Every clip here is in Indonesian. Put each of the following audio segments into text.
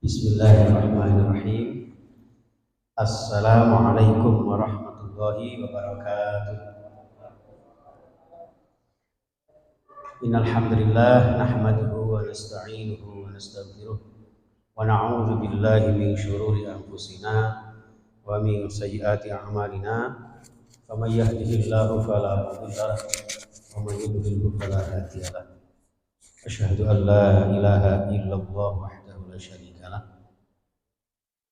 Bismillahirrahmanirrahim. Assalamualaikum warahmatullahi wabarakatuh. Innal hamdalillah nahmaduhu wa nasta'inuhu wa nastaghfiruh wa na'udzu billahi min shururi anfusina wa min sayyiati a'malina. Faman yahdihillahu fala mudilla lahu wa man yudlil fala hadiya lahu. Asyhadu an la ilaha illallah wahdahu la syarika lah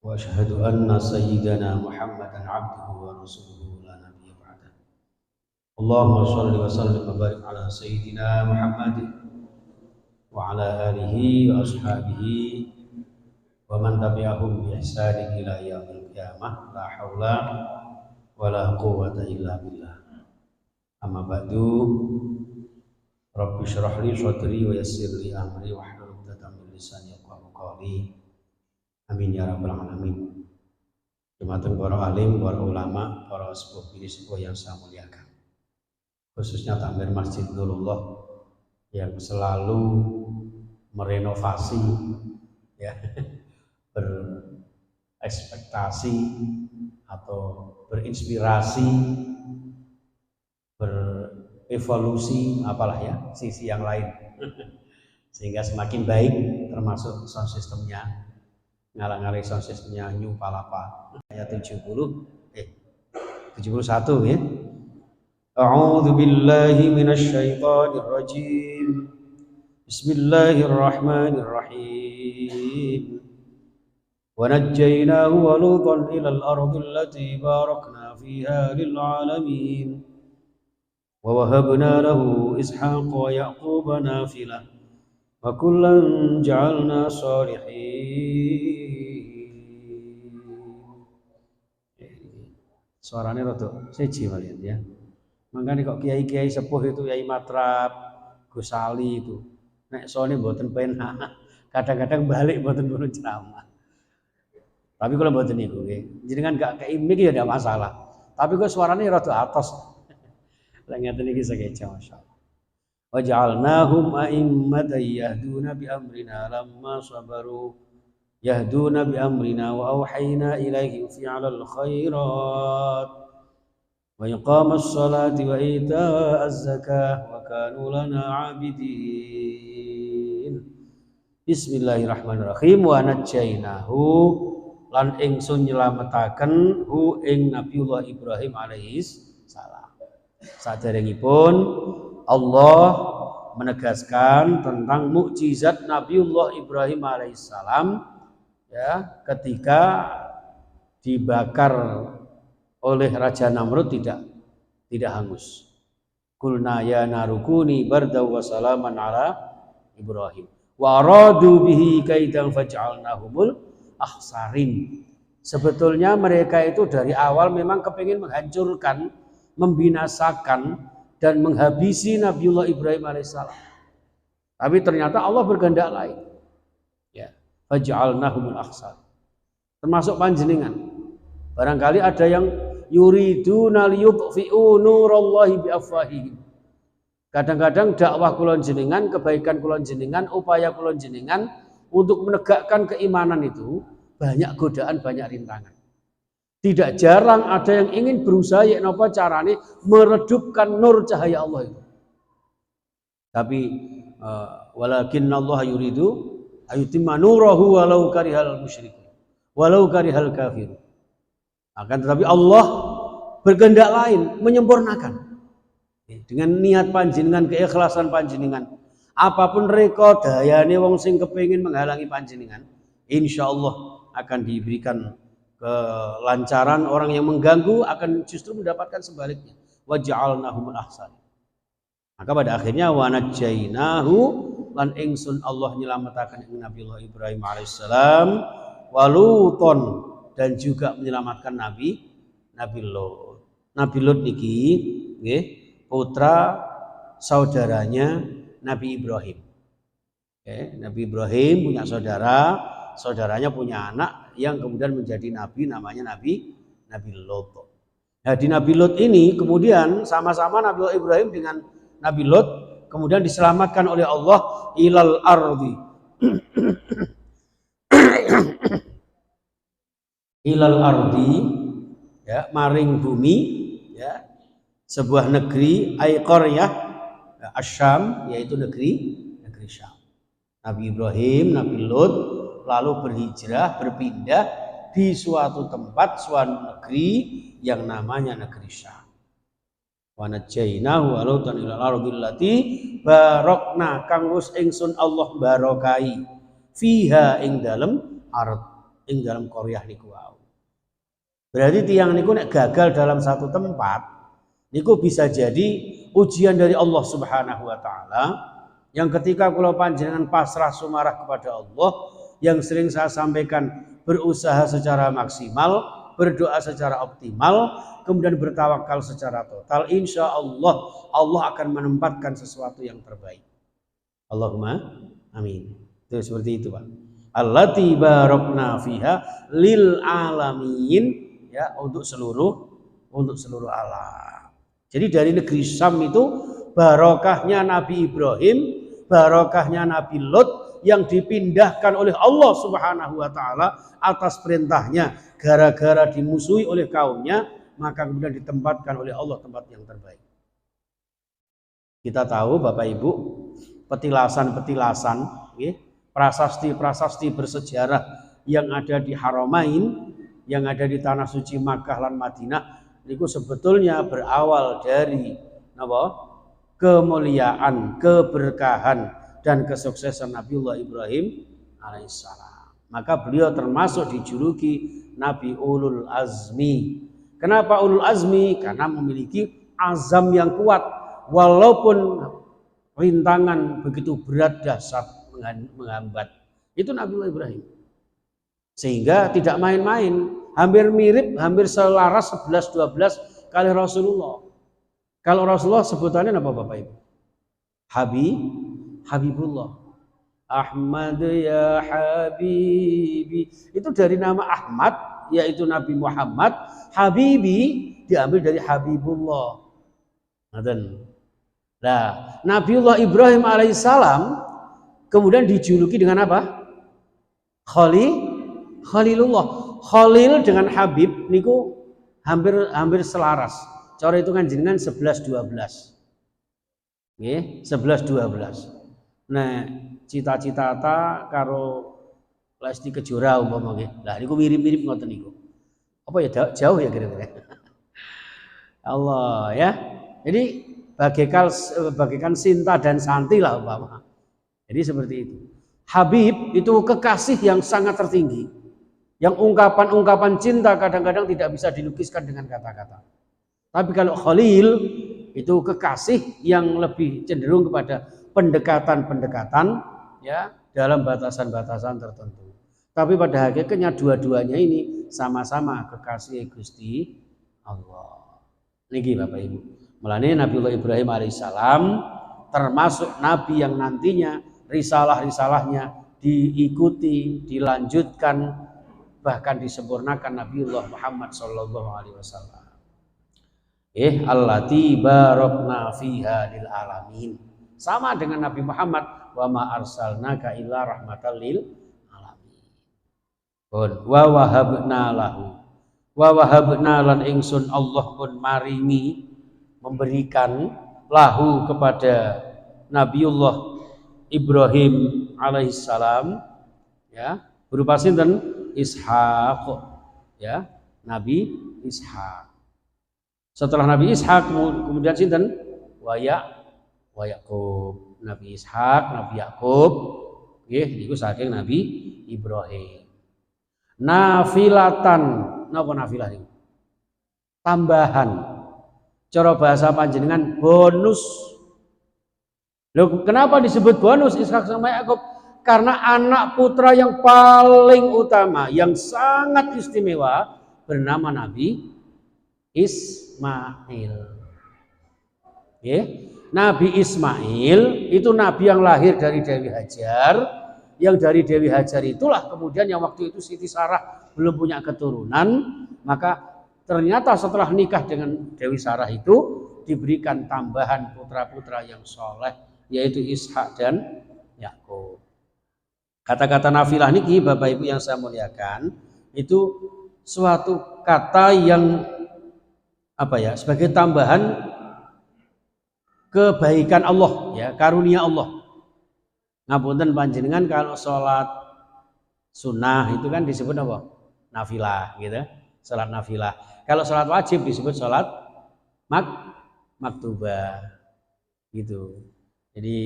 wa asyhadu anna sayyidana Muhammadan abduhu wa rasuluhu la nabiyya ba'dah. Allahumma shalli wa sallim wa barik ala sayyidina Muhammadin wa ala alihi wa ashabihi wa man tabi'ahum bi ihsanin ila yaumil qiyamah. La haula wa la quwwata illa billah. Amma ba'du. Rabbi shrah li sadri wa yassir li amri wahlul 'uqdatam min lisani yafqahu qawli. Amin ya rabbal alamin. Jemaatun para alim, para ulama, para sepuh bini sepuh yang saya muliakan. Khususnya takmir Masjid Nurullah yang selalu merenovasi ya, berekspektasi atau berinspirasi, evolusi apalah ya, sisi yang lain sehingga semakin baik, termasuk sound systemnya, ngalang-ngaling sound systemnya New Palapa ayat 71 ya. A'udzu billahi minasy syaithanir rajim. Bismillahirrahmanirrahim. Wa najjaynahu wa lutan ilal ardi allati barakna fiha lil alamin. وَوَهَبْنَا لَهُ إِسْحَاقَ وَيَعْقُوبَ نَافِلَةً وَكُلًّا جَعَلْنَا صَالِحِينَ. Suaranya rada siji malian ya. Makanya kok kiai-kiai sepuh itu Yai Matrap, Gus Ali itu nek sone mboten penak. Kadang-kadang balik mboten purun ceramah. Tapi kalau mboten niku nggih, jenengan gak keimik ya ndak masalah. Tapi kok suaranya rada atos. Langatan iki sakeca masyaallah. Wa ja'alnahum a'immatan yahduna bi amrina lamma sabaru yahduna bi amrina wa auhayna ilaihim fi'lal khairat wa iqamas salati wa ita'az zakah wa kanu lana 'abidin. Bismillahirrahmanirrahim. Wa najjaynahu lan ingsun nyelametaken hu ing Nabiullah Ibrahim alaihis salam. Saderengipun Allah menegaskan tentang mukjizat Nabiullah Ibrahim alaihissalam ya, ketika dibakar oleh Raja Namrud tidak hangus. Qulna ya narukuni bardaw wa salaman ala Ibrahim wa aradu bihi kaidan faj'alnahumul akhsarin. Sebetulnya mereka itu dari awal memang kepingin menghancurkan, membinasakan dan menghabisi Nabiullah Ibrahim alaihissalam. Tapi ternyata Allah berkehendak lain. Ya, faj'alnahumul akhsar. Termasuk panjenengan. Barangkali ada yang yuriduna liyutfi'u nurallahi biafwahihim. Kadang-kadang dakwah kula jenengan, kebaikan kula jenengan, upaya kula jenengan untuk menegakkan keimanan itu banyak godaan, banyak rintangan. Tidak jarang ada yang ingin berusaha ya napa carane meredupkan nur cahaya Allah itu. Tapi walakinnallaha yuridu ayutimma nurahu walau karihal musyrikun walau karihal kafirun. Akan tetapi Allah berkehendak lain, menyempurnakan. Dengan niat panjenengan, keikhlasan panjenengan, apapun reka dayane wong sing kepengin menghalangi panjenengan, insyaallah akan diberikan kelancaran. Orang yang mengganggu akan justru mendapatkan sebaliknya. Wa ja'alnahumul ahsan. Maka pada akhirnya wa najjaynahu lan ingsun Allah nyelamataken ing Nabiullah Ibrahim alaihissalam wa luton dan juga menyelamatkan Nabi Lot. Nabi Lot niki nggih putra saudaranya Nabi Ibrahim. Nabi Ibrahim punya saudara, saudaranya punya anak yang kemudian menjadi nabi, namanya Nabi Lot. Nah, di Nabi Lot ini kemudian sama-sama Nabi Ibrahim dengan Nabi Lot kemudian diselamatkan oleh Allah ilal ardi ilal ardi, ya, maring bumi, ya, sebuah negeri, ay qaryah, Asyam, yaitu negeri Syam. Nabi Ibrahim, Nabi Lut lalu berhijrah, berpindah di suatu tempat, suatu negeri yang namanya negeri Syam. Wa najainahu wa lutan ilal ardil lati barokna kang wis ingsun Allah barokai fiha ing dalem ard, ing dalem qaryah niku wau. Berarti tiang niku nek gagal dalam satu tempat niku bisa jadi ujian dari Allah Subhanahu wa taala, yang ketika kula panjenengan pasrah sumarah kepada Allah, yang sering saya sampaikan, berusaha secara maksimal, berdoa secara optimal, kemudian bertawakal secara total, insya Allah Allah akan menempatkan sesuatu yang terbaik. Allahumma amin. Itu seperti itu, Pak. Allati barokna fiha lil alamin, ya, untuk seluruh alam. Jadi dari negeri Syam itu barokahnya Nabi Ibrahim, barokahnya Nabi Lut yang dipindahkan oleh Allah Subhanahu wa taala atas perintahnya, gara-gara dimusuhi oleh kaumnya, maka kemudian ditempatkan oleh Allah tempat yang terbaik. Kita tahu Bapak Ibu, petilasan-petilasan, prasasti-prasasti bersejarah yang ada di Haramain, yang ada di tanah suci Makkah lan Madinah, itu sebetulnya berawal dari kemuliaan, keberkahan, dan kesuksesan Nabiullah Ibrahim alaihissalam. Maka beliau termasuk dijuluki Nabi Ulul Azmi. Kenapa Ulul Azmi? Karena memiliki azam yang kuat, walaupun rintangan begitu berat dahsyat menghambat. Itu Nabiullah Ibrahim. Sehingga tidak main-main, hampir mirip, hampir selaras 11-12 kali Rasulullah. Kalau Rasulullah sebutannya apa Bapak Ibu? Habibullah. Ahmad ya Habibi. Itu dari nama Ahmad, yaitu Nabi Muhammad. Habibi diambil dari Habibullah. Nah, Nabiullah Ibrahim alaihissalam kemudian dijuluki dengan apa? Khalilullah. Khalil dengan Habib niku hampir selaras. Cara hitungan jenengan 11-12. Nggih, 11-12. Nah, cita-cita karo Lesti Kejora umpama nggih. Lah niku mirip-mirip ngoten niku. Apa ya jauh ya kira-kira. Allah ya. Jadi bagaikan Sinta dan Santi lah umpama. Jadi seperti itu. Habib itu kekasih yang sangat tertinggi. Yang ungkapan-ungkapan cinta kadang-kadang tidak bisa dilukiskan dengan kata-kata. Tapi kalau Khalil itu kekasih yang lebih cenderung kepada pendekatan-pendekatan, ya, dalam batasan-batasan tertentu. Tapi pada hakikatnya dua-duanya ini sama-sama kekasih Gusti Allah. Niki Bapak Ibu. Mulane Nabiullah Ibrahim alaihissalam termasuk nabi yang nantinya risalah-risalahnya diikuti, dilanjutkan, bahkan disempurnakan Nabiullah Muhammad sallallahu alaihi wasallam. Allati barokna fiha lil alamin. Sama dengan Nabi Muhammad, wa ma arsalnaka illa rahmatan lil alamin. Wa wahabna lahu. Wa wahabna lan ingsun Allah pun maringi, memberikan lahu kepada Nabiullah Ibrahim alaihissalam, ya, berupa sinten? Ishaq, ya, Nabi Ishaq. Setelah Nabi Ishak kemudian sinten? Wa Yaqub. Nabi Ishak, Nabi Yaqub, nggih niku saking Nabi Ibrahim. Nafilatan, napa nafilah niku? Tambahan. Cara bahasa panjenengan bonus. Loh, kenapa disebut bonus Ishak sama Yaqub? Karena anak putra yang paling utama, yang sangat istimewa bernama Nabi Ismail. Nabi Ismail itu nabi yang lahir dari Dewi Hajar, yang dari Dewi Hajar itulah kemudian yang waktu itu Siti Sarah belum punya keturunan, maka ternyata setelah nikah dengan Dewi Sarah itu diberikan tambahan putra-putra yang soleh, yaitu Ishak dan Yakub. Kata-kata nafilah niki Bapak Ibu yang saya muliakan, itu suatu kata yang sebagai tambahan kebaikan Allah, ya, karunia Allah. Ngapunten panjenengan kalau sholat sunnah itu kan disebut apa? Nafilah, gitu. Sholat nafilah. Kalau sholat wajib disebut sholat maktubah, gitu. Jadi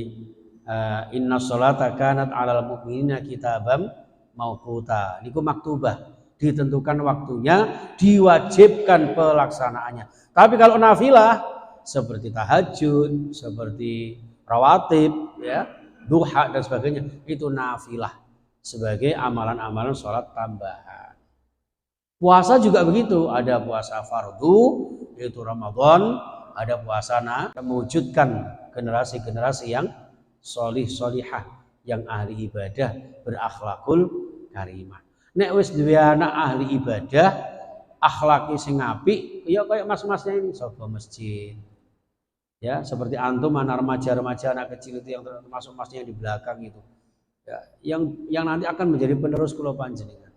inna sholata kanat 'alal mu'minina kitabam mauquta. Niku maktubah, ditentukan waktunya, diwajibkan pelaksanaannya. Tapi kalau nafilah seperti tahajud, seperti rawatib, ya, duha dan sebagainya, itu nafilah sebagai amalan-amalan sholat tambahan. Puasa juga begitu, ada puasa fardu yaitu Ramadan, ada puasa mewujudkan generasi-generasi yang sholih sholihah, yang ahli ibadah, berakhlakul karimah. Nek wis duwe anak ahli ibadah, akhlaki sing apik, ya kayak mas-masnya ini sapa masjid. Ya, seperti antum anak remaja-remaja, anak kecil itu yang termasuk masnya di belakang itu. Ya, yang nanti akan menjadi penerus kula panjenengan.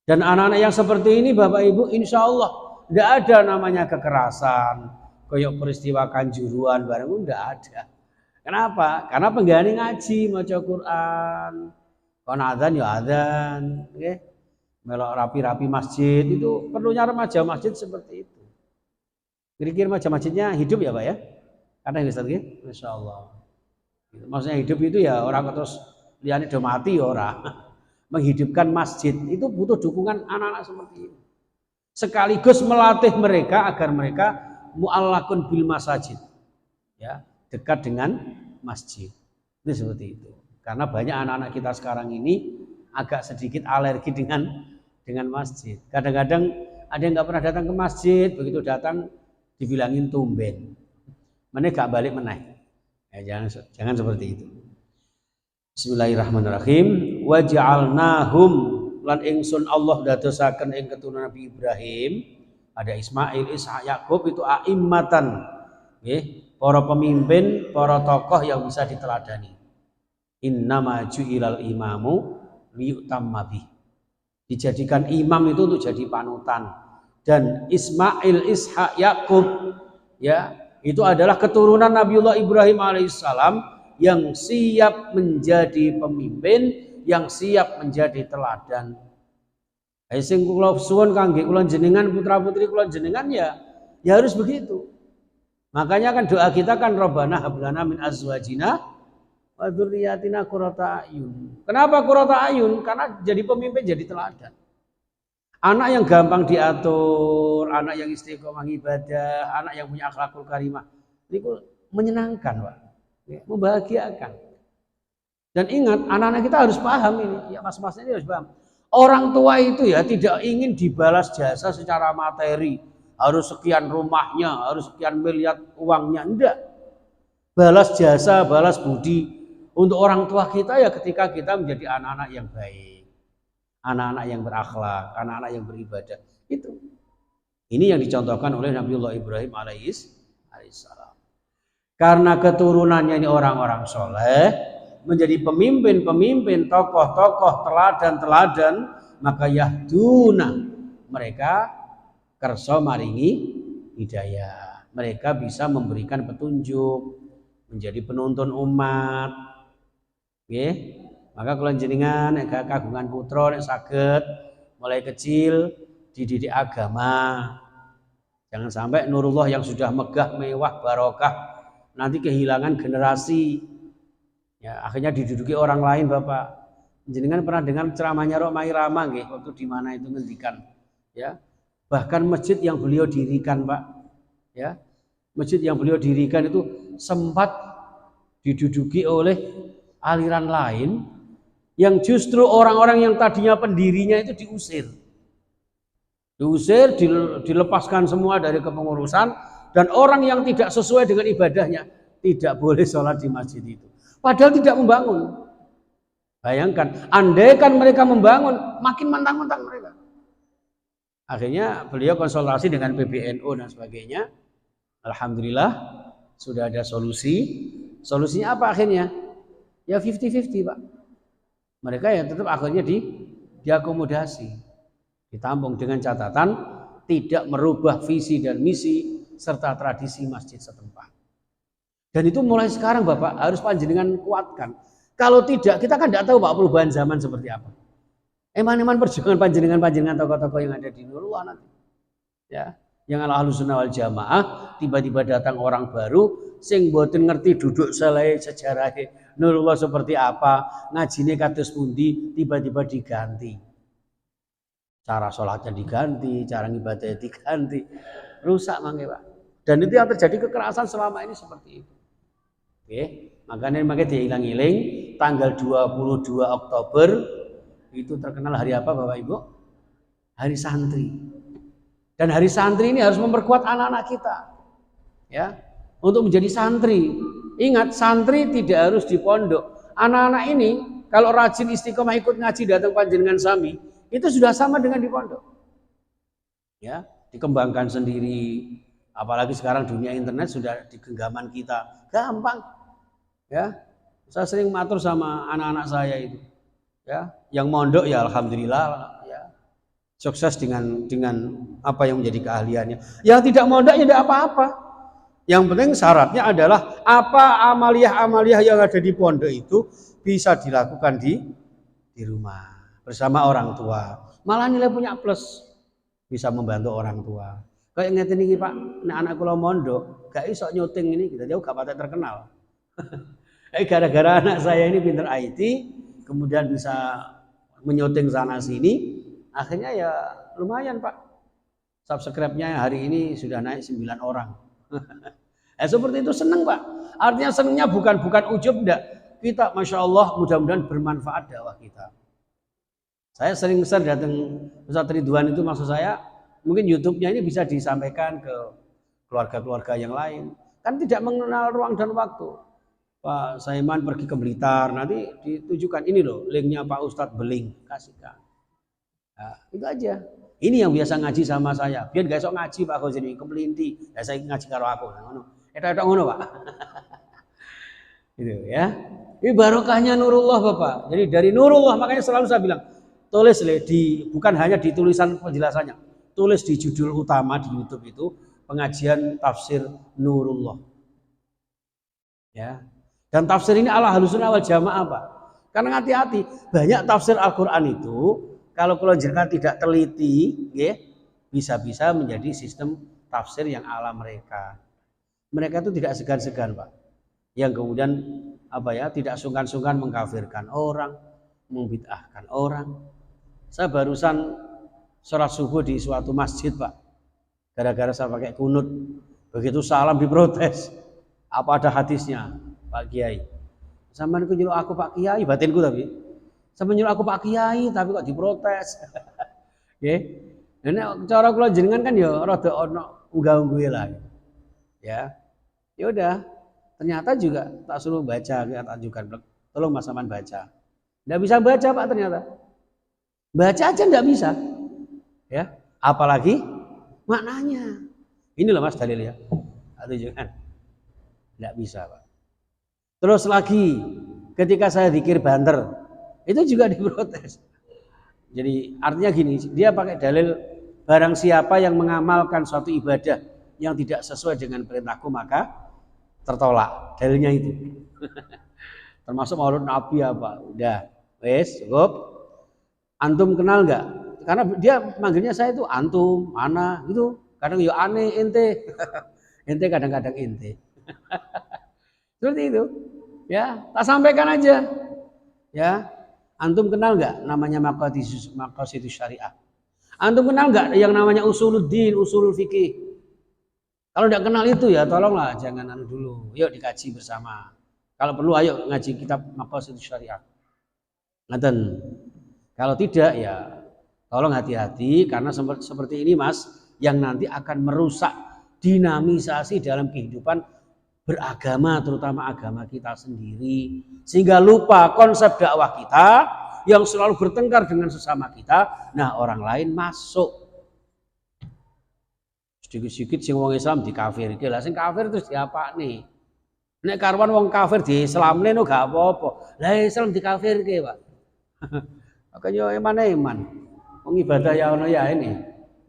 Dan anak-anak yang seperti ini Bapak Ibu, insya Allah tidak ada namanya kekerasan, kayak peristiwa kanjuruan bareng, tidak ada. Kenapa? Karena penggani ngaji, maca Quran, kon adzan ya adzan, okay? Melok rapi-rapi masjid, itu perlunya remaja masjid seperti itu. Kira-kira remaja masjidnya hidup ya Pak ya? Karena Ustaz nggih, masyaallah. Maksudnya hidup itu ya orang terus liyane do mati ya ora. Menghidupkan masjid itu butuh dukungan anak-anak seperti ini. Sekaligus melatih mereka agar mereka mu'allakun bil masajid. Ya, dekat dengan masjid. Itu seperti itu. Karena banyak anak-anak kita sekarang ini agak sedikit alergi dengan masjid. Kadang-kadang ada yang nggak pernah datang ke masjid, begitu datang dibilangin tumben. Meneh gak balik meneh. Ya, jangan seperti itu. Bismillahirrahmanirrahim. Waja'alnahum lan ingsun Allah dadosaken ing keturunan Nabi Ibrahim, ada Ismail, Ishak, Yakub itu a'immatan, nggih, para pemimpin, para tokoh yang bisa diteladani. Innama ju'ilal imamu liyutamma bih. Dijadikan imam itu untuk jadi panutan. Dan Ismail, Ishak, Yakub, ya, itu adalah keturunan Nabiullah Ibrahim alaihissalam yang siap menjadi pemimpin, yang siap menjadi teladan. Sing kula suwun kangge kula jenengan, putra-putri kula jenengan ya harus begitu. Makanya kan doa kita kan Rabbana hab lana min azwajina wa dzurriyyatina qurrata a'yun. Kenapa qurrata a'yun? Karena jadi pemimpin, jadi teladan. Anak yang gampang diatur, anak yang istiqomah ibadah, anak yang punya akhlakul karimah, itu menyenangkan, Pak. Membahagiakan. Dan ingat, anak-anak kita harus paham ini, ya mas-masnya ini harus paham. Orang tua itu ya tidak ingin dibalas jasa secara materi, harus sekian rumahnya, harus sekian miliar uangnya, enggak. Balas jasa, balas budi untuk orang tua kita ya ketika kita menjadi anak-anak yang baik, anak-anak yang berakhlak, anak-anak yang beribadah. Itu. Ini yang dicontohkan oleh Nabiullah Ibrahim alaihissalam. Karena keturunannya ini orang-orang soleh, menjadi pemimpin-pemimpin, tokoh-tokoh, teladan-teladan, maka yahduna, mereka kersa maringi hidayah. Mereka bisa memberikan petunjuk, menjadi penuntun umat. Oke? Maka kalau jenengan kagungan putra nek saged mulai kecil dididik agama. Jangan sampai Nurullah yang sudah megah, mewah, barokah nanti kehilangan generasi, ya akhirnya diduduki orang lain. Bapak jenengan pernah dengar ceramahnya Romai Rama nggih, waktu di mana itu ngendikan, ya bahkan masjid yang beliau dirikan, Pak, ya masjid yang beliau dirikan itu sempat diduduki oleh aliran lain yang justru orang-orang yang tadinya pendirinya itu diusir, dilepaskan semua dari kepengurusan. Dan orang yang tidak sesuai dengan ibadahnya tidak boleh sholat di masjid itu. Padahal tidak membangun. Bayangkan, andaikan mereka membangun, makin mentang-mentang mereka. Akhirnya beliau konsultasi dengan PBNU dan sebagainya. Alhamdulillah sudah ada solusi. Solusinya apa akhirnya? Ya 50-50, Pak. Mereka ya tetap akhirnya diakomodasi. Ditampung dengan catatan tidak merubah visi dan misi serta tradisi masjid setempat. Dan itu mulai sekarang Bapak harus panjenengan kuatkan. Kalau tidak, kita kan tidak tahu Pak perubahan zaman seperti apa. Eman-eman perjuangan panjenengan tokoh-tokoh yang ada di Nurullah nanti. Ya, yang Ahlus Sunnah wal Jamaah tiba-tiba datang orang baru sing mboten ngerti duduk selai sejarah Nurullah seperti apa, ngajine kados pundi, tiba-tiba diganti. Cara sholatnya diganti, cara ngibadahnya diganti. Rusak mangke Pak. Dan itu yang terjadi kekerasan selama ini seperti itu. Oke, makanya diilang-iling tanggal 22 Oktober itu terkenal hari apa Bapak Ibu? Hari santri. Dan hari santri ini harus memperkuat anak-anak kita. Ya, untuk menjadi santri. Ingat, santri tidak harus di pondok. Anak-anak ini kalau rajin istiqomah ikut ngaji datang panjenengan sami, itu sudah sama dengan di pondok. Ya, dikembangkan sendiri. Apalagi sekarang dunia internet sudah di genggaman kita. Gampang. Ya. Saya sering matur sama anak-anak saya itu. Ya, yang mondok ya alhamdulillah ya. Sukses dengan apa yang menjadi keahliannya. Yang tidak mondok ya tidak apa-apa. Yang penting syaratnya adalah apa amaliah-amaliah yang ada di pondok itu bisa dilakukan di rumah bersama orang tua. Malah nilai punya plus, bisa membantu orang tua. Kayak ngeten iki Pak, nek anak kula mondok, gak iso nyuting ini kita jauh gak patek terkenal. Gara-gara anak saya ini pinter IT, kemudian bisa menyuting sana sini, akhirnya ya lumayan Pak. Subscribe-nya hari ini sudah naik 9 orang. Seperti itu seneng Pak. Artinya senengnya bukan ujub enggak. Kita Masya Allah mudah-mudahan bermanfaat dakwah kita. Saya sering datang Ustaz Ridwan itu maksud saya mungkin YouTube-nya ini bisa disampaikan ke keluarga-keluarga yang lain. Kan tidak mengenal ruang dan waktu. Pak Saiman pergi ke Blitar, nanti ditujukan ini loh linknya Pak Ustadz Beling, kasihkan. Nah, itu aja. Ini yang biasa ngaji sama saya. Biar gak sok ngaji Pak Khozini ke Melinti. Ya saya ngaji karo aku. Eta ngono Pak. Gitu ya. Ini barokahnya Nurullah Bapak. Jadi dari Nurullah makanya selalu saya bilang tulis bukan hanya di tulisan penjelasannya, tulis di judul utama di YouTube itu pengajian tafsir Nurullah. Ya. Dan tafsir ini ala Ahlus Sunnah wal Jamaah Pak. Karena hati-hati, banyak tafsir Al-Qur'an itu kalau jenengan tidak teliti, ya, bisa-bisa menjadi sistem tafsir yang ala mereka. Mereka itu tidak segan-segan Pak. Yang kemudian tidak sungkan-sungkan mengkafirkan orang, membid'ahkan orang. Saya barusan sholat subuh di suatu masjid Pak. Gara-gara saya pakai kunut. Begitu salam diprotes. Apa ada hadisnya Pak Kiai? Sama nyuruh aku Pak Kiai, batinku tapi. Sama nyuruh aku Pak Kiai tapi kok diprotes. Nggih. Nek cara kula jenengan kan ya rada ana unggah-ungguhe lah. Ya. Ya udah. Ternyata juga tak suruh baca, kita ajukan. Tolong Mas Saman baca. Enggak bisa baca Pak ternyata. Baca aja enggak bisa. Ya. Apalagi maknanya. Ini loh Mas dalilnya. Tunjukkan. Enggak bisa Pak. Terus lagi ketika saya zikir banter, itu juga diprotes. Jadi artinya gini, dia pakai dalil barang siapa yang mengamalkan suatu ibadah yang tidak sesuai dengan perintahku maka tertolak. Dalilnya itu. Termasuk maulud Nabi apa? Udah, wes cukup. Antum kenal nggak? Karena dia manggilnya saya itu antum, ana gitu. Kadang ya aneh ente. Ente kadang-kadang ente. Seperti itu. Ya, tak sampaikan aja. Ya. Antum kenal nggak namanya maqasidus syariah? Antum kenal nggak yang namanya usuluddin, usulul fikih? Kalau tidak kenal itu ya tolonglah jangan dulu. Yuk dikaji bersama. Kalau perlu ayo ngaji kitab maqasidus syariah. Ngaten. Kalau tidak ya tolong hati-hati karena seperti ini Mas yang nanti akan merusak dinamisasi dalam kehidupan beragama terutama agama kita sendiri sehingga lupa konsep dakwah kita yang selalu bertengkar dengan sesama kita. Nah orang lain masuk sedikit-sedikit sing wong Islam dikafirke lah sing kafir terus diapa nih nek karuan wong kafir di Islamne no gak apa-apa lah Islam dikafirke Pak makanya eman Wong ibadah ya ono ya ini.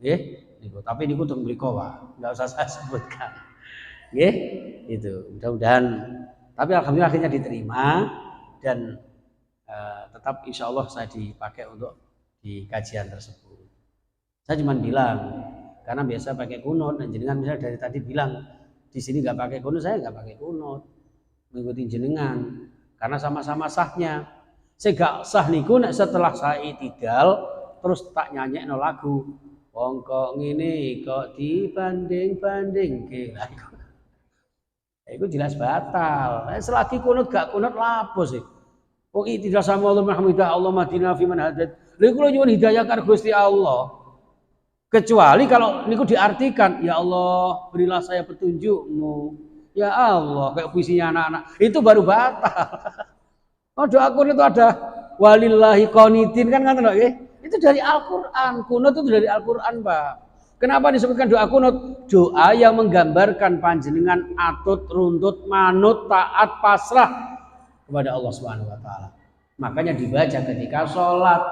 Nggih, niku. Tapi niku teng mriku wae, enggak usah saya sebutkan. Nggih, itu. Mudah-mudahan tapi alhamdulillah akhirnya diterima dan tetap insya Allah saya dipakai untuk di kajian tersebut. Saya cuma bilang karena biasa pakai kunut dan jenengan misalnya dari tadi bilang di sini nggak pakai kunut, saya nggak pakai kunut, mengikuti jenengan karena sama-sama sahnya. Saya gak sah niku nek setelah saya itidal terus tak nyanyekno lagu. Wong kok ngene kok dibanding-bandingke. Itu jelas batal. Selagi kunut gak kunut lapo sih. Wong itidal sama Allah Muhammadah Allah madina fi man hadat. Lha kula nyuwun hidayah karo Gusti Allah. Kecuali kalau niku diartikan, ya Allah berilah saya petunjukmu. Ya Allah, kayak puisinya anak-anak. Itu baru batal. Oh doa kunut itu ada walillahi qanitin kan ngoten nggih. Itu dari Al-Qur'an. Kunut itu dari Al-Qur'an, Pak. Kenapa disebutkan doa kunut? Doa yang menggambarkan panjenengan atut, runtut, manut, taat, pasrah kepada Allah Subhanahu wa taala. Makanya dibaca ketika sholat.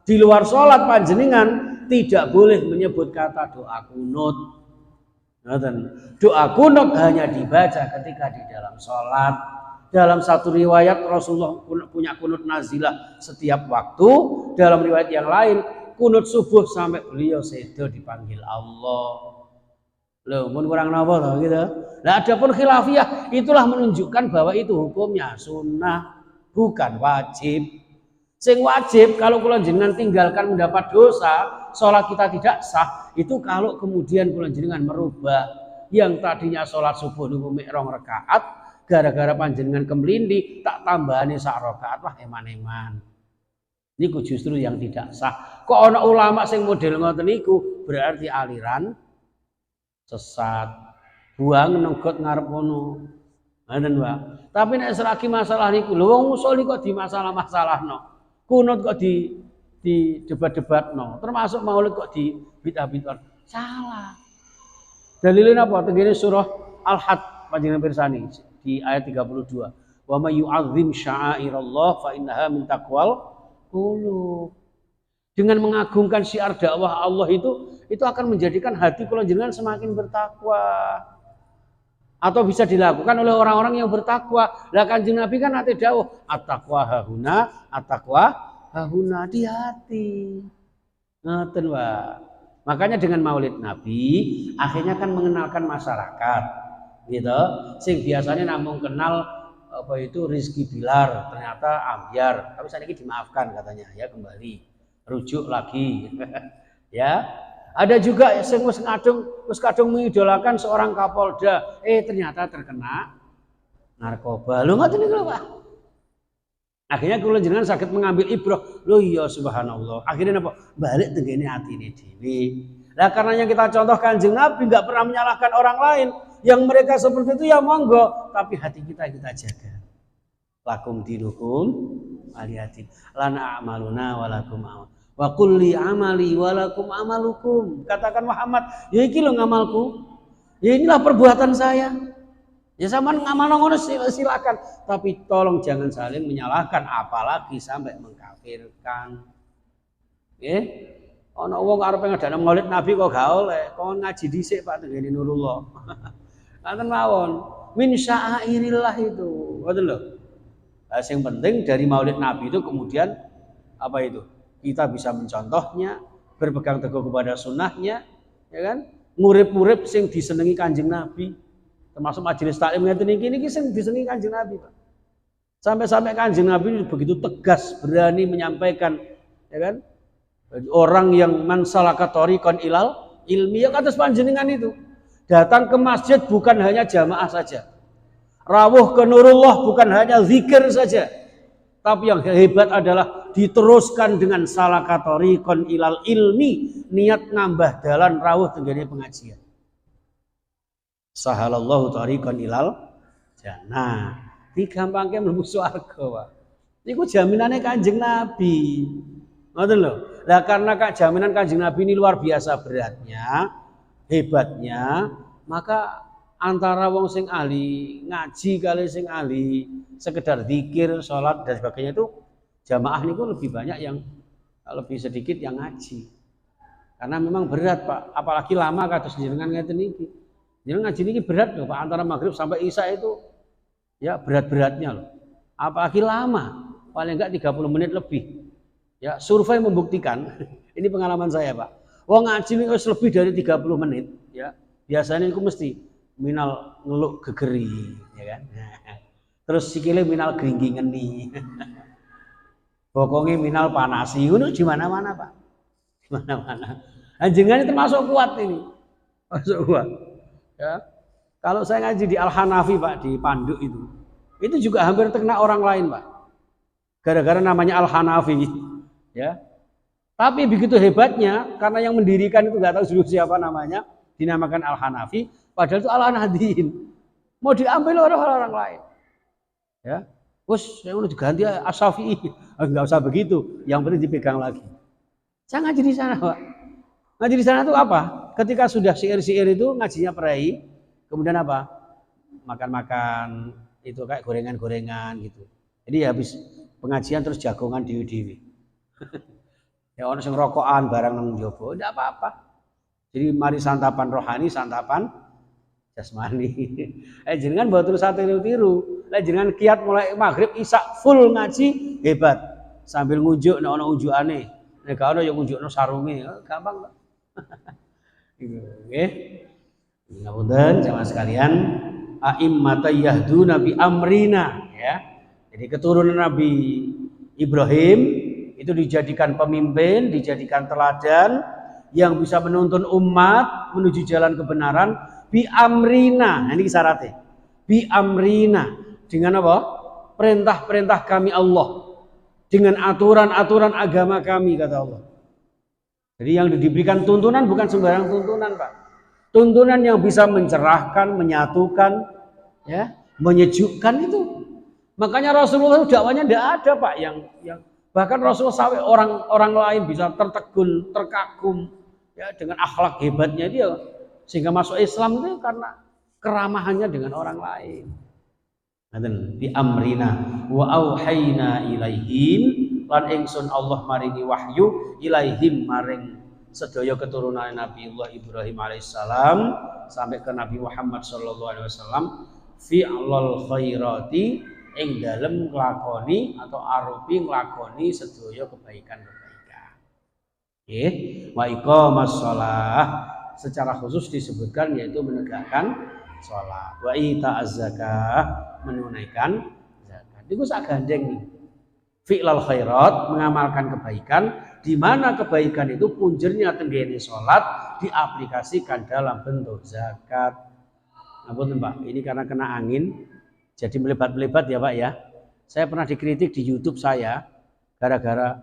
Di luar sholat panjenengan tidak boleh menyebut kata doa kunut. Doa kunut hanya dibaca ketika di dalam sholat. Dalam satu riwayat Rasulullah punya kunut nazilah setiap waktu. Dalam riwayat yang lain kunut subuh sampai beliau sedo dipanggil Allah. Loh, mun kurang napa to gitu. Nah, adapun khilafiyah itulah menunjukkan bahwa itu hukumnya sunnah, bukan wajib. Sing wajib kalau kula jenengan tinggalkan mendapat dosa, sholat kita tidak sah. Itu kalau kemudian kula jenengan merubah yang tadinya sholat subuh niku mek 2 rakaat, gara-gara panjenengan kemlindi tak tambahane sak rakaat, wah eman-eman. Niku justru yang tidak sah. Kok ana ulama sing model ngoten niku berarti aliran sesat. Buang nenggot ngarep ngono. Ngoten, Pak. Tapi nek selagi masalah niku lho wong usul kok di masalah-masalahno. Kunut kok di debat-debatno. Termasuk maulid kok di bid'ah-bid'ah. Salah. Dalilnya apa? Tengene surah Al-Had panjenengan pirsani di ayat 32. Wa may yu'azzim sya'airallah fa innaha min taqwal qulub. Dengan mengagungkan syiar dakwah Allah itu akan menjadikan hati kula jenengan semakin bertakwa. Atau bisa dilakukan oleh orang-orang yang bertakwa. Lah Kanjeng Nabi kan ate dawuh, at-taqwa hahuna, at-taqwa hahuna, di hati. Ngoten, Pak. Makanya dengan Maulid Nabi akhirnya kan mengenalkan masyarakat. Gitu. Sing biasanya namung kenal apa itu Rizky Bilar, ternyata ambyar. Tapi saat ini dimaafkan katanya, ya kembali. Rujuk lagi. Ya. Ada juga yang wis kadung mengidolakan seorang Kapolda, ternyata terkena narkoba. Lho ngoten niku, Pak. Akhirnya kula jenengan saged mengambil ibrah. Lho iya subhanallah. Akhirnya napa? Balik tengene atine dhewe. Lah karena yang kita contoh Kanjeng Nabi enggak pernah menyalahkan orang lain. Yang mereka seperti itu ya monggo, tapi hati kita jaga. Lakum dinukum aliyatin. Lana a'maluna walakum amal. Wa kulli amali walakum amalukum. Katakan Muhammad, ya iki lho ngamalku. Ya inilah perbuatan saya. Ya sampean ngamal ngono silakan, tapi tolong jangan saling menyalahkan apalagi sampai mengkafirkan. Nggih. Ana wong arep ngedana Maulid Nabi kok gak oleh, kon ngaji dhisik Pak tengene Nurullah. Ngoten mawon. Min sya'airillah itu. Ngoten lho. Nah, yang penting dari Maulid Nabi itu kemudian apa itu? Kita bisa mencontohnya, berpegang teguh kepada sunnahnya, ya kan? Ngurip-ngurip sing disenengi Kanjeng Nabi, termasuk majelis taklim ngeten iki sing disenengi Kanjeng Nabi, Pak. Sampai-sampai Kanjeng Nabi begitu tegas, berani menyampaikan, ya kan? Orang yang mansalaka thariqan ilal ilmi ya atas panjenengan itu. Datang ke masjid bukan hanya jamaah saja. Rawuh ke Nurullah bukan hanya zikir saja. Tapi yang hebat adalah diteruskan dengan salaka thariqan ilal ilmi, niat nambah dalan rawuh tenggene pengajian. Sahalallahu thariqan ilal jannah. Digampangke mlebu swarga, Pak. Niku jaminane Kanjeng Nabi. Ngoten lho. Lah karena jaminan Kanjeng Nabi ini luar biasa beratnya, hebatnya, maka antara wong sing ahli ngaji kali sing ahli sekedar zikir, sholat dan sebagainya itu jamaah niku lebih banyak yang lebih sedikit yang ngaji. Karena memang berat Pak, apalagi lama kados jenengan ngeten niki. Jenengan ngaji niki berat loh Pak, antara maghrib sampai isya itu ya berat-beratnya loh. Apalagi lama, paling enggak 30 menit lebih. Ya, survei membuktikan, ini pengalaman saya Pak. Wong ngaji ini lebih dari 30 menit, ya. Biasanya itu mesti minal ngeluk gegeri, ya kan. Terus sikile minal geringgingen nih. Pokoknya minal panasi, itu di mana-mana Pak. Di mana-mana. Anjengan itu termasuk kuat ini. Masuk kuat. Ya. Kalau saya ngaji di Al-Hanafi Pak, di Panduk itu juga hampir terkena orang lain Pak. Gara-gara namanya Al-Hanafi. Ya. Tapi begitu hebatnya, karena yang mendirikan itu nggak tahu dulu siapa namanya, dinamakan Al-Hanafi, padahal itu Al-Hanafiyin. Mau diambil oleh orang lain. Ya. Terus yang udah diganti As-Syafi'i. Enggak usah begitu, yang penting dipegang lagi. Saya ngaji di sana, Pak. Ngaji di sana itu apa? Ketika sudah syair-syair itu ngajinya perai, kemudian apa? Makan-makan itu kayak gorengan-gorengan gitu. Jadi habis pengajian terus jagongan dewi-dewi. Ya orang sing rokokan barang nang njaba, ndak apa-apa. Jadi mari santapan rohani, santapan jasmani. Jenengan mboten usah tiru-tiru. Jenengan kiat mulai maghrib isya full ngaji hebat. Sambil ngunjuk nek ana unjukane. Nek gak ana ya ngunjukno sarunge, gampang kok. Gitu, nggih. Ngapunten jamaah sekalian, a'immata yahduna bi amrina ya. Jadi keturunan Nabi Ibrahim itu dijadikan pemimpin, dijadikan teladan yang bisa menuntun umat menuju jalan kebenaran bi amrina. Nah, ini syaratnya. Bi amrina dengan apa? Perintah-perintah kami Allah. Dengan aturan-aturan agama kami kata Allah. Jadi yang diberikan tuntunan bukan sembarang tuntunan, Pak. Tuntunan yang bisa mencerahkan, menyatukan, ya, menyejukkan itu. Makanya Rasulullah dakwanya tidak ada, Pak, yang bahkan Rasulullah sampai orang lain bisa tertegun, terkagum, ya, dengan akhlak hebatnya dia, sehingga masuk Islam itu karena keramahannya dengan orang lain. Di amrina wa auhayna ilaihim lan ingsun Allah maringi wahyu ilaihim maring sedaya keturunan Nabi Allah Ibrahim alaihissalam sampai ke Nabi Muhammad sallallahu alaihi wasallam fi'lal khairati ing dalem nglakoni atau arupi nglakoni sedaya kebaikan-kebaikan. Nggih, wa iqamas shalah secara khusus disebutkan yaitu menegakkan sholat, wa ita'az zakah menunaikan zakat. Itu sak gandeng nih. Fi'lal khairat mengamalkan kebaikan, di mana kebaikan itu punjernya tenggene sholat diaplikasikan dalam bentuk zakat. Ampun Pak, ini karena kena angin jadi melebat-melebat ya Pak ya. Saya pernah dikritik di YouTube saya gara-gara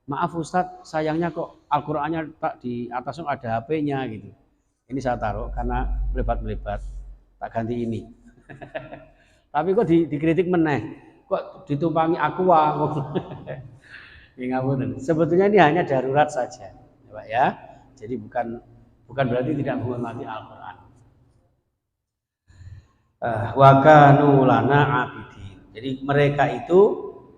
maaf Ustadz sayangnya kok Al-Qur'annya tak di atasnya ada HP-nya gitu. Ini saya taruh karena melebat-melebat, tak ganti ini. Tapi kok dikritik meneh. Kok ditumpangi aqua. Sebetulnya ini hanya darurat saja, ya Pak ya. Jadi bukan berarti tidak menghormati Al-Qur'an. Wa kanu lana abidin. Jadi mereka itu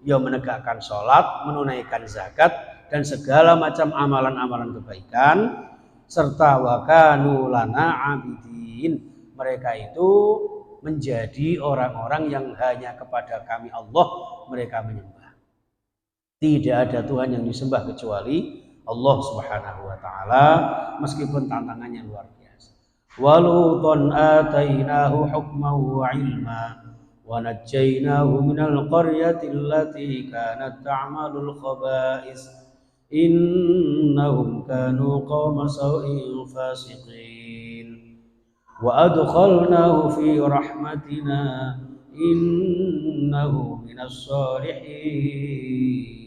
ya menegakkan sholat, menunaikan zakat dan segala macam amalan-amalan kebaikan serta wa kanu lana abidin. Mereka itu menjadi orang-orang yang hanya kepada kami Allah mereka menyembah. Tidak ada Tuhan yang disembah kecuali Allah Subhanahu wa taala meskipun tantangannya luar biasa. Walutan atainahu hukman wa ilma wa najjaynahu minal qaryati allati kanat ta'malul khaba'is innahum kanu qauma sawin fasiqin wa adkhalnahu fi rahmatina innahu minas shalihin.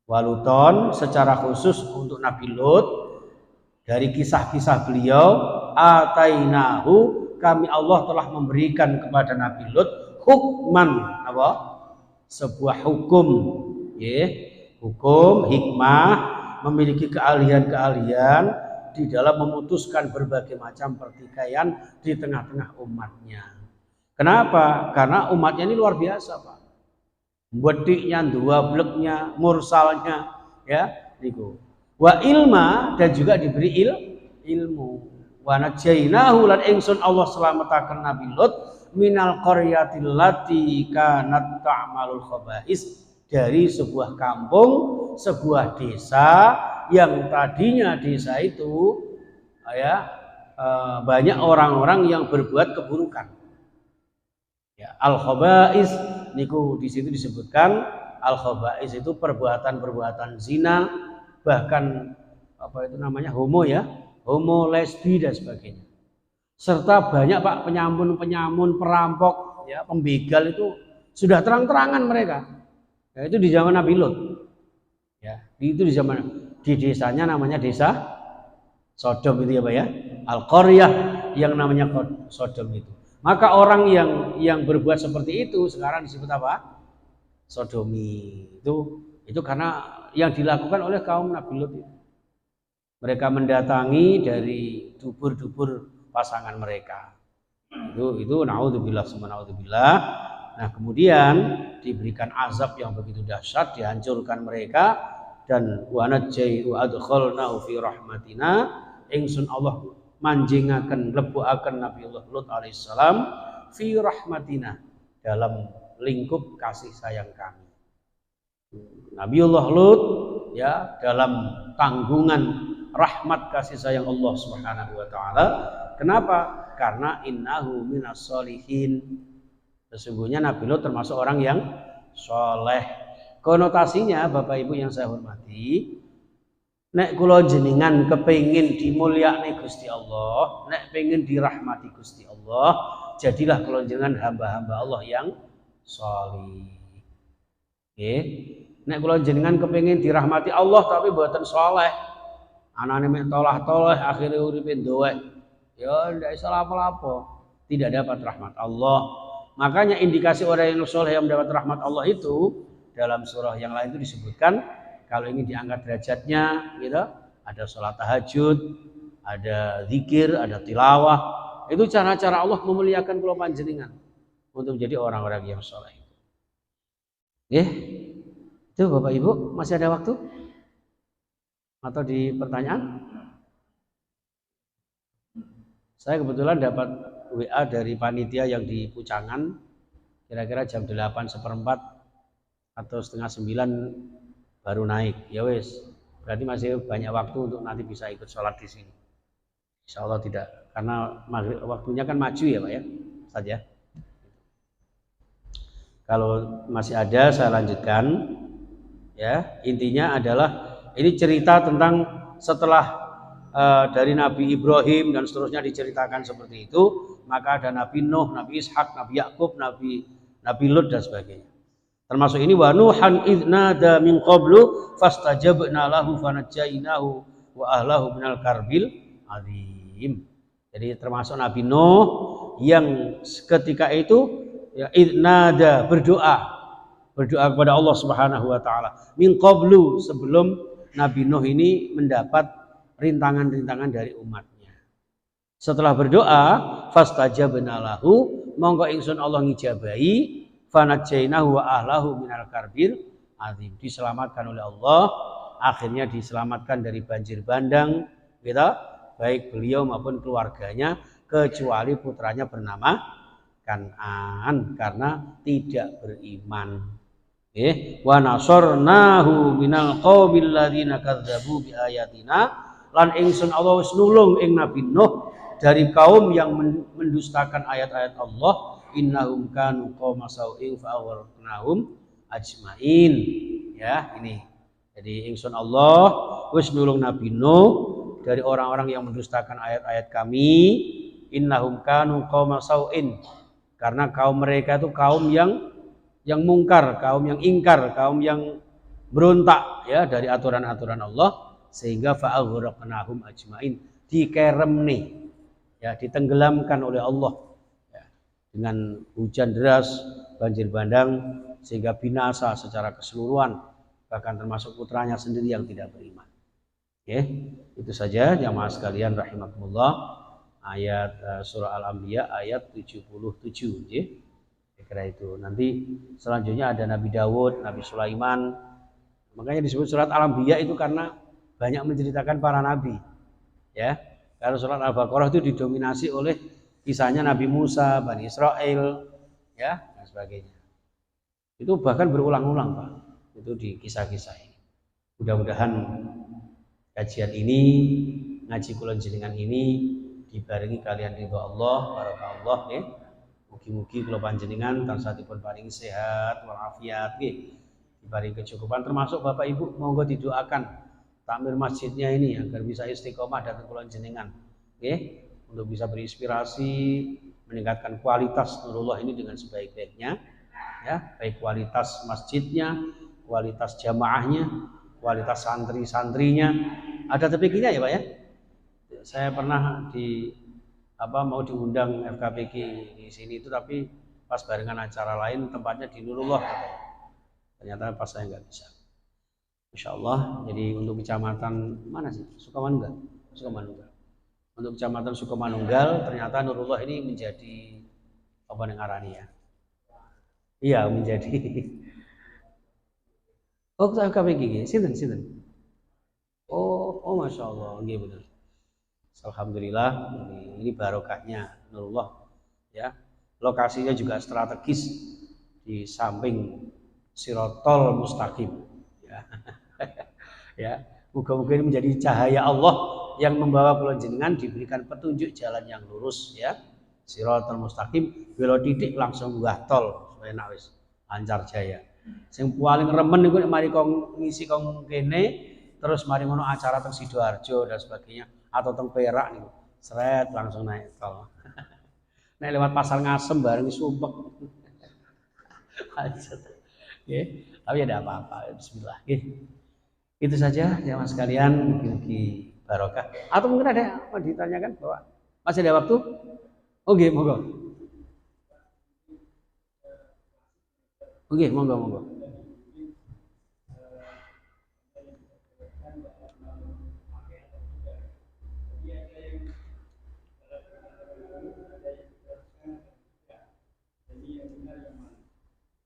Waluton secara khusus untuk Nabi Lut dari kisah-kisah beliau atainahu kami Allah telah memberikan kepada Nabi Lut hukman apa? Sebuah hukum ya, hukum hikmah memiliki keahlian-keahlian di dalam memutuskan berbagai macam pertikaian di tengah-tengah umatnya. Kenapa? Karena umatnya ini luar biasa Pak. Wediknya, dua bleknya, mursalnya, ya, niku. Wa ilma, dan juga diberi ilmu. Wa najainahu, lan ingsun Allah selamataken Nabi Lut minal qaryatil lati kanat ta'malul khaba'is, dari sebuah kampung, sebuah desa yang tadinya desa itu ya banyak orang-orang yang berbuat keburukan. Ya, al-khaba'is niku di situ disebutkan al-khaba'is itu perbuatan-perbuatan zina, bahkan apa itu namanya homo ya, homo, lesbi dan sebagainya. Serta banyak Pak penyamun-penyamun, perampok, ya, pembegal itu sudah terang-terangan mereka. Ya, itu di zaman Nabi Lut. Ya, itu di zaman di desanya namanya desa Sodom itu ya Pak ya. Al-Qaryah yang namanya Sodom itu. Maka orang yang berbuat seperti itu sekarang disebut apa? Sodomi. Itu karena yang dilakukan oleh kaum Nabi Lut itu. Mereka mendatangi dari dubur-dubur pasangan mereka. Itu naudzubillah summa naudzubillah. Nah, kemudian diberikan azab yang begitu dahsyat, dihancurkan mereka, dan wa najjayhu adkhalnahu fi rahmatina, ingsun Allah manjingaken lebuaken Nabiullah Lut alaihissalam fi rahmatina, dalam lingkup kasih sayang kami. Nabiullah Lut ya dalam tanggungan rahmat kasih sayang Allah Subhanahu wa taala. Kenapa? Karena innahu minas solihin. Sesungguhnya Nabi Lut termasuk orang yang soleh. Konotasinya Bapak Ibu yang saya hormati, nek kula jenengan kepengin dimulyakne Gusti Allah, nek pengen dirahmati Gusti Allah, jadilah kula jenengan hamba-hamba Allah yang sholih. Nggih. Nek kula jenengan kepengin dirahmati Allah tapi mboten sholeh, anane mek tolah-toleh akhire uripe ndowek, ya ndak iso lapo-lapo, tidak dapat rahmat Allah. Makanya indikasi orang yang sholeh yang mendapat rahmat Allah itu dalam surah yang lain itu disebutkan, kalau ingin diangkat derajatnya, gitu, ada sholat tahajud, ada zikir, ada tilawah. Itu cara-cara Allah memuliakan kula panjenengan untuk menjadi orang-orang yang sholeh. Itu Bapak Ibu, masih ada waktu? Atau di pertanyaan? Saya kebetulan dapat WA dari panitia yang di Pucangan, kira-kira jam 8:15 atau setengah 9 baru naik. Ya wes, berarti masih banyak waktu untuk nanti bisa ikut sholat di sini. Insya Allah tidak, karena waktunya kan maju ya Pak ya, saja. Kalau masih ada saya lanjutkan. Ya, intinya adalah ini cerita tentang setelah dari Nabi Ibrahim dan seterusnya diceritakan seperti itu, maka ada Nabi Nuh, Nabi Ishak, Nabi Yakub, Nabi Lut dan sebagainya. Termasuk ini wa Nuhan idnada min qablu fastajabna lahu fanajjaynahu wa ahlahu minal karbil azim. Jadi termasuk Nabi Nuh yang ketika itu ya idnada berdoa kepada Allah Subhanahu wa taala min qablu, sebelum Nabi Nuh ini mendapat rintangan-rintangan dari umatnya. Setelah berdoa, fastajabna lahu, monggo ingsun Allah ngijabahi, fanajjainahu wa ahlahu minal karbil azim, diselamatkan oleh Allah, akhirnya diselamatkan dari banjir bandang, gitu, baik beliau maupun keluarganya, kecuali putranya bernama Kan'an karena tidak beriman. Wa nasarnahu minal qaumil ladzina kadzdzabu bi ayatina, lan ingsun Allah wis nulung ing Nabi Nuh dari kaum yang mendustakan ayat-ayat Allah. Innahum kanu qauma sau'in fa aghraqnahum ajmain. Ya, ini. Jadi ingsun Allah wis nulung Nabi Nuh dari orang-orang yang mendustakan ayat-ayat kami. Innahum kanu qauma sau'in, karena kaum mereka itu kaum yang mungkar, kaum yang ingkar, kaum yang berontak ya dari aturan-aturan Allah, sehingga fa'aghraqnahum ajmain, dikeremni ya, ditenggelamkan oleh Allah ya, dengan hujan deras, banjir bandang, sehingga binasa secara keseluruhan, bahkan termasuk putranya sendiri yang tidak beriman. Itu saja jamaah sekalian rahimakumullah, ayat surah Al-Anbiya ayat 77 ya. Kira itu. Nanti selanjutnya ada Nabi Dawud, Nabi Sulaiman. Makanya disebut surat Al-Anbiya itu karena banyak menceritakan para nabi. Ya. Kalau surat Al-Baqarah itu didominasi oleh kisahnya Nabi Musa, Bani Israel, ya, dan sebagainya. Itu bahkan berulang-ulang, Pak. Itu di kisah-kisah ini. Mudah-mudahan kajian ini, ngaji kula jenengan ini dibarengi kalian ridho Allah, barokah Allah nggih. Mugi-mugi kula panjenengan tansah dipun paringi sehat walafiat nggih. Diparingi kecukupan termasuk Bapak Ibu monggo didoakan takmir masjidnya ini agar bisa istiqomah datang kula jenengan nggih, untuk bisa berinspirasi meningkatkan kualitas Nurullah ini dengan sebaik-baiknya ya, baik kualitas masjidnya, kualitas jamaahnya, kualitas santri-santrinya. Ada TPQ-nya ya Pak ya? Saya pernah mau diundang FKPG di sini itu, tapi pas barengan acara lain tempatnya di Nurullah katanya. Ternyata pas saya nggak bisa. Insya Allah. Jadi untuk kecamatan mana sih? Sukamanunggal. Untuk kecamatan Sukamanunggal ternyata Nurullah ini menjadi apa ngarani ya? Iya menjadi. Oh FKPG, sinten. Oh masya Allah, nggih bener. Alhamdulillah, ini barokahnya Nurullah ya. Lokasinya juga strategis di samping Sirotol Mustaqim ya. Ya, moga-moga ini menjadi cahaya Allah yang membawa kula jenengan diberikan petunjuk jalan yang lurus ya. Sirotol Mustaqim, belok titik langsung munggah tol, enak wis, lancar jaya. Sing paling remen niku mari kong ngisi kong kene, terus mari ngono acara teng Sidoarjo dan sebagainya, atau teng Perak nih, seret langsung naik tol. Naik lewat Pasar Ngasem bareng sumpek. Oke, tapi ada apa-apa. Bismillah. Oke. Itu saja jamaah sekalian, mugi-mugi barokah. Atau mungkin ada apa ditanyakan bahwa masih ada waktu? Oke, monggo. Oke, monggo.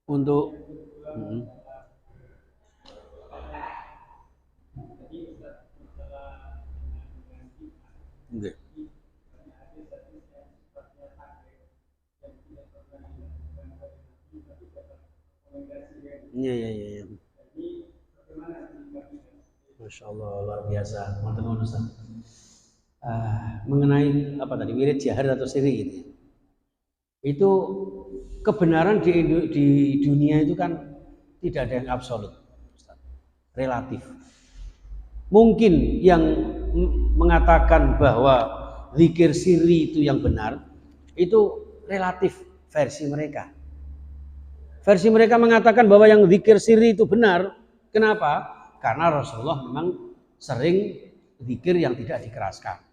Untuk enggak. Iya. Masya Allah, luar biasa. Mengenai apa tadi, wirid jahar atau siri gitu ya. Itu kebenaran di dunia itu kan tidak ada yang absolut, relatif. Mungkin yang mengatakan bahwa zikir sirri itu yang benar, itu relatif versi mereka. Versi mereka mengatakan bahwa yang zikir sirri itu benar. Kenapa? Karena Rasulullah memang sering zikir yang tidak dikeraskan.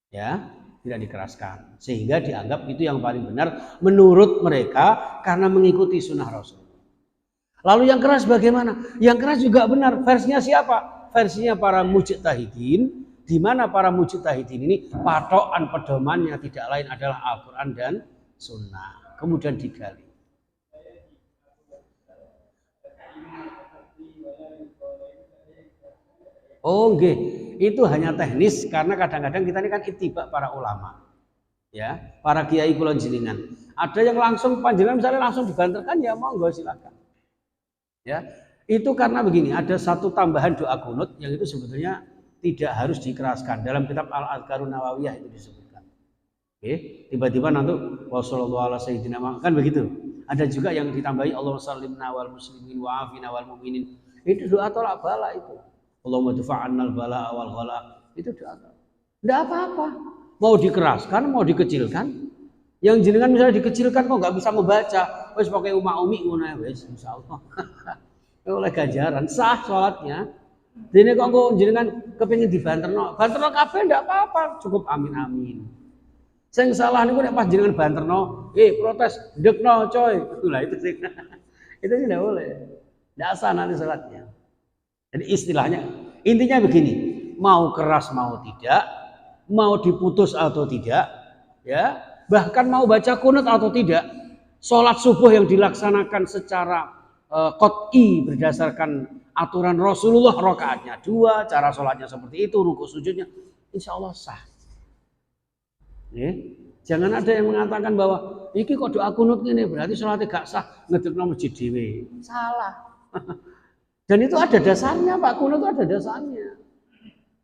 Ya, tidak dikeraskan. Sehingga dianggap itu yang paling benar menurut mereka karena mengikuti sunnah Rasul. Lalu yang keras bagaimana? Yang keras juga benar. Versinya siapa? Versinya para mujtahidin, di mana para mujtahidin ini patokan pedomannya tidak lain adalah Al-Quran dan Sunnah. Kemudian digali. Oh nggih, itu hanya teknis karena kadang-kadang kita ini kan ittiba para ulama. Ya, para kiai kula jenengan. Ada yang langsung panjenengan misalnya langsung dibanterkan ya monggo silakan. Ya, itu karena begini, ada satu tambahan doa kunut yang itu sebetulnya tidak harus dikeraskan. Dalam kitab Al-Adhkarun Nawawiyah itu disebutkan. Oke, tiba-tiba nanti wassallallahu ala sayyidina kan begitu. Ada juga yang ditambahi Allahumma sallimna wal muslimin wa afina wal mu'minin. Itu doa tolak bala itu. Allahumma dufa'annal bala wal ghala. Itu doa. Enggak apa-apa. Mau dikeraskan, mau dikecilkan. Yang jenengan misalnya dikecilkan kok nggak bisa membaca, wis pakai umi ngono wis insyaallah. Oleh ganjaran sah salatnya. Dene kok jenengan kepengin dibanterno kabeh ndak apa-apa, cukup amin. Sing salah niku nek pas jenengan banterno, protes, ndekno coy. Itulah itu sih. Itu sih ndak boleh. Ndak sah nanti salatnya. Jadi istilahnya, intinya begini, mau keras mau tidak, mau diputus atau tidak, ya, bahkan mau baca kunut atau tidak, Sholat subuh yang dilaksanakan secara qot'i berdasarkan aturan Rasulullah, rakaatnya 2, cara sholatnya seperti itu, ruku sujudnya, insya Allah sah. Ya. Jangan ada yang mengatakan bahwa iki kok doa kunut ini berarti sholatnya gak sah, ngedekno masjid dhewe. Salah. Dan itu ada dasarnya, Pak. Kunut itu ada dasarnya.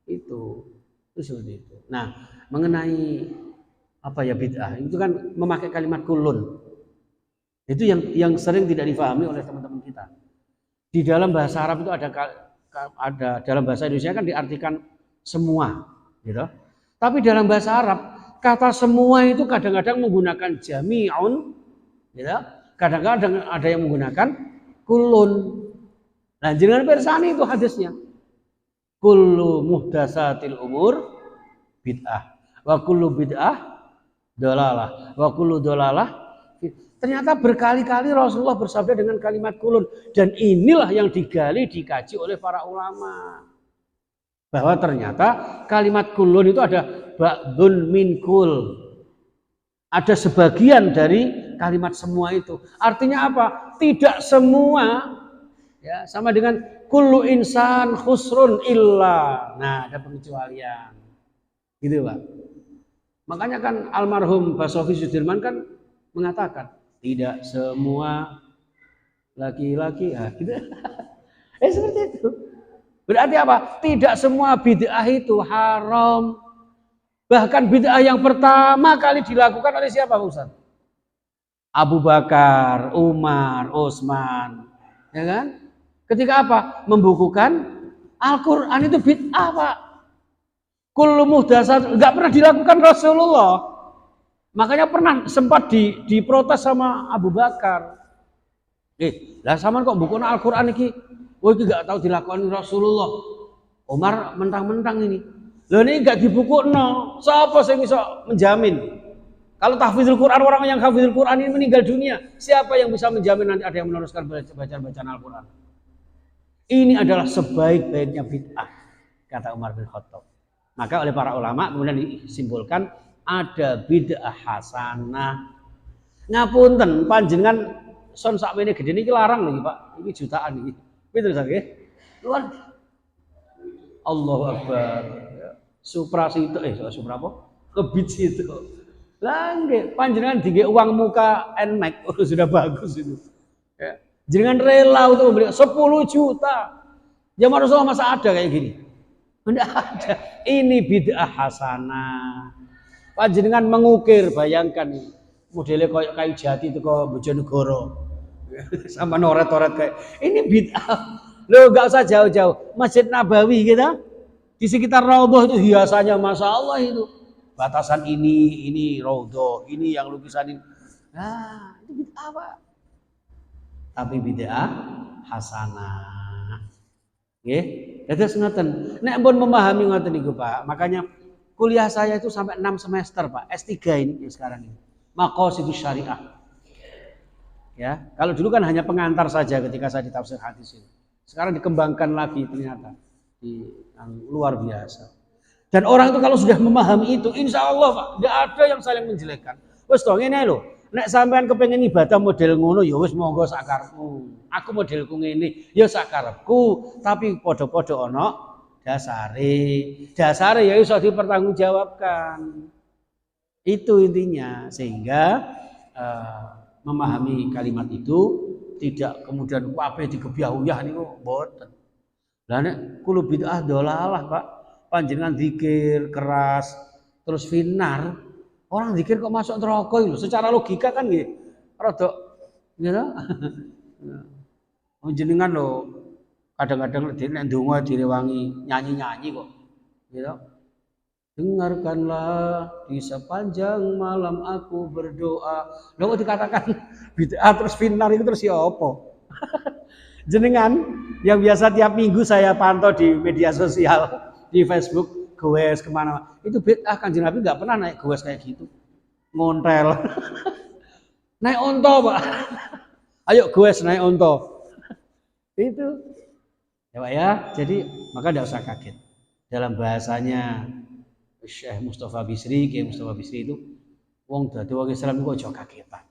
Itu seperti itu. Nah, mengenai apa ya bid'ah, itu kan memakai kalimat kulun. Itu yang sering tidak difahami oleh teman-teman kita. Di dalam bahasa Arab itu ada dalam bahasa Indonesia kan diartikan semua, gitu. Tapi dalam bahasa Arab kata semua itu kadang-kadang menggunakan jami'un, gitu. Kadang-kadang ada yang menggunakan kulun. Nah, jenengan persani itu hadisnya. Kullu muhdatsatil umur bid'ah wa kullu bid'ah dolalah wa kullu dolalah. Ternyata berkali-kali Rasulullah bersabda dengan kalimat kulun, dan inilah yang digali dikaji oleh para ulama. Bahwa ternyata kalimat kulun itu ada ba'dun min kul. Ada sebagian dari kalimat semua itu. Artinya apa? Tidak semua. Ya, sama dengan kullu insan khusrun illa. Nah, ada pengecualian. Gitu, Pak. Makanya kan almarhum Basofi Sudirman kan mengatakan, tidak semua laki-laki, gitu. Seperti itu. Berarti apa? Tidak semua bid'ah itu haram. Bahkan bid'ah yang pertama kali dilakukan oleh siapa, Ustaz? Abu Bakar, Umar, Utsman. Ya kan? Ketika apa? Membukukan Al-Quran itu bid'ah, Pak. Kullu muhdatsat, enggak pernah dilakukan Rasulullah. Makanya pernah sempat diprotes sama Abu Bakar. Lah sampean kok bukukan Al-Quran iki? Oh iki enggak tahu dilakukan Rasulullah. Umar mentang-mentang ini. Loh ini enggak dibukukno. Siapa yang bisa menjamin? Kalau tahfidzul Quran, orang yang hafizul Quran ini meninggal dunia, siapa yang bisa menjamin nanti ada yang meneruskan bacaan Al-Quran? Ini adalah sebaik-baiknya bid'ah, kata Umar bin Khattab. Maka oleh para ulama kemudian disimpulkan ada bid'ah hasanah. Ngapunten panjenengan son sakmene gede niki larang lagi, Pak. Ini jutaan iki. Pinten nggih? Luar. Allahu Akbar. Supra situ Supra apa? Kebit situ. Lah nggih, panjenengan dige uang muka Nmax sudah bagus itu. Ya. Jangan rela untuk memberi 10 juta. Zaman Rasulullah masa ada kayak gini? Tidak ada. Ini bid'ah hasanah. Panjenengan mengukir, bayangkan modelnya kayak kayu jati itu kok Bojonegoro. Sama noret-noret kayak ini bid'ah. Loh enggak usah jauh-jauh. Masjid Nabawi kita di sekitar Raudhah itu hiasannya Masya Allah itu. Batasan ini Raudhah, ini yang lukisan ini. Nah, itu bid'ah, Pak. Tapi bid'ah hasanah. Nggih, dados ngoten. Nek pun memahami ngoten niku, Pak. Makanya kuliah saya itu sampai 6 semester, Pak. S3 ini sekarang ini. Maqasidus Syariah. Ya, kalau dulu kan hanya pengantar saja ketika saya di tafsir hadis ini. Sekarang dikembangkan lagi ternyata luar biasa. Dan orang itu kalau sudah memahami itu, insya Allah, Pak, tidak ada yang saling menjelekkan. Wes toh ngene lho. Nek sampean kepengen ibadah model ngono ya wis monggo sakarepmu. Aku modelku ngene ya sakarepku, tapi padha-padha ana dasare. Dasare ya iso dipertanggungjawabkan. Itu intinya, sehingga memahami kalimat itu tidak kemudian kabeh digebyah-uyah niku mboten. Lah nek kulo bid'ah dolalah, Pak. Panjenengan zikir keras terus finar. Orang zikir kok masuk neraka lho, secara logika kan nggih rada gitu. Jenengan lho kadang-kadang nek ndonga direwangi nyanyi-nyanyi kok. Gitu. Dengarkanlah di sepanjang malam aku berdoa. Lho kok dikatakan bid'ah terus finar itu terus ya apa? Jenengan yang biasa tiap minggu saya pantau di media sosial, di Facebook, goes kemana, itu bid'ah. Kanjeng Nabi nggak pernah naik goes kayak gitu, ngontel. Naik onto, Pak. Ayo goes naik onto. Itu ya Pak ya. Jadi maka tidak usah kaget. Dalam bahasanya Syekh Mustafa Bisri, Kiai Mustafa Bisri itu wong dadi wong Islam kok aja kagetan.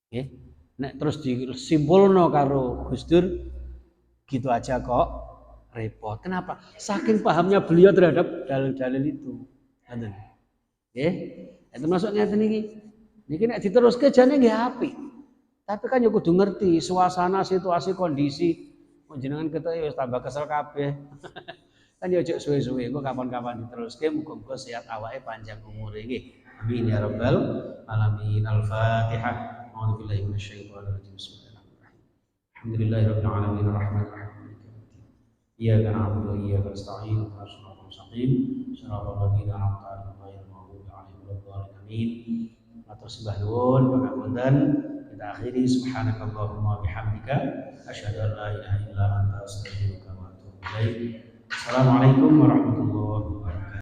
Nggih. Nek terus disimpulno karo Gus Dur gitu aja kok repot. Kenapa? Saking pahamnya beliau terhadap dalil-dalil itu. Ngoten. Nggih. Termasuk ngeten iki. Niki nek diteruske jane nggih apik. Tapi kan ya kudu ngerti suasana, situasi, kondisi. Jenengan ketok ya wis tambah kesel kabeh. Kan ya ojo suwe-suwe, engko kapan-kapan diteruske muga-muga sehat awake panjang umure nggih. Amin ya rabbal alamin. Al-Fatihah. A'udzu billahi minasyaitonir rajim. Bismillahirrahmanirrahim. Alhamdulillahirabbil alamin arrahmanir rahim. Iyyaka na'budu wa iyyaka nasta'in. Ihdinas siratal mustaqim. Shiratal ladzina an'amta 'alaihim ghairil maghdubi 'alaihim waladdallin. Amin. Matur sembah nuwun pangapunten. Kita akhiri subhanakallahumma bihamdika asyhadu an la ilaha illa anta astaghfiruka wa atubu ilaik. Assalamualaikum warahmatullahi wabarakatuh.